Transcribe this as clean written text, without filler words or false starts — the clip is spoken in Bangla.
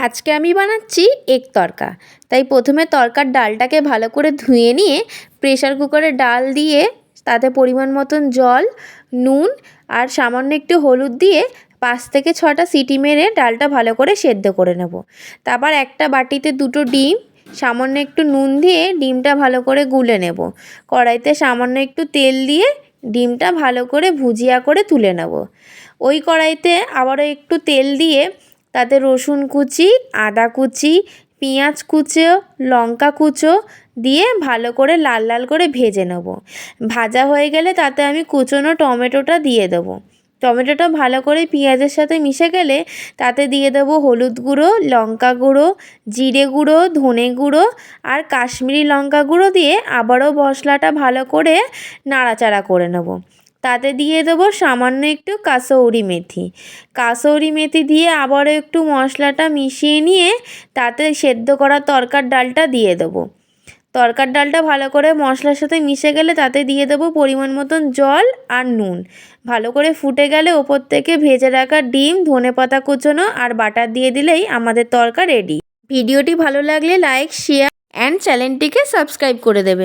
আজকে আমি বানাচ্ছি এগ তড়কা। তাই প্রথমে তড়কার ডালটাকে ভালো করে ধুয়ে নিয়ে প্রেসার কুকারে ডাল দিয়ে তাতে পরিমাণ মতন জল, নুন আর সামান্য একটু হলুদ দিয়ে 5 থেকে 6টা সিটি মেরে ডালটা ভালো করে সেদ্ধ করে নেব। তারপর একটা বাটিতে 2টো ডিম, সামান্য একটু নুন দিয়ে ডিমটা ভালো করে গুলে নেব। কড়াইতে সামান্য একটু তেল দিয়ে ডিমটা ভালো করে ভুজিয়া করে তুলে নেব। ওই কড়াইতে আবারও একটু তেল দিয়ে তাতে রসুন কুচি, আদা কুচি, পেঁয়াজ কুচো, লঙ্কা কুচো দিয়ে ভালো করে লাল লাল করে ভেজে নেব। ভাজা হয়ে গেলে তাতে আমি কুচোনো টমেটোটা দিয়ে দেবো। টমেটোটা ভালো করে পেঁয়াজের সাথে মিশে গেলে তাতে দিয়ে দেবো হলুদ গুঁড়ো, লঙ্কা গুঁড়ো, জিরে গুঁড়ো, ধনে গুঁড়ো আর কাশ্মীরি লঙ্কা গুঁড়ো দিয়ে আবারও মশলাটা ভালো করে নাড়াচাড়া করে নেব। তাতে দিয়ে দেবো সামান্য একটু কাসৌরি মেথি। কাসৌরি মেথি দিয়ে আবারও একটু মশলাটা মিশিয়ে নিয়ে তাতে সেদ্ধ করা তড়কার ডালটা দিয়ে দেবো। তড়কার ডালটা ভালো করে মশলার সাথে মিশে গেলে তাতে দিয়ে দেবো পরিমাণ মতন জল আর নুন। ভালো করে ফুটে গেলে ওপর থেকে ভেজে রাখা ডিম, ধনেপাতা কুচোনো আর বাটার দিয়ে দিলেই আমাদের তড়কা রেডি। ভিডিওটি ভালো লাগলে লাইক, শেয়ার অ্যান্ড চ্যানেলটিকে সাবস্ক্রাইব করে দেবেন।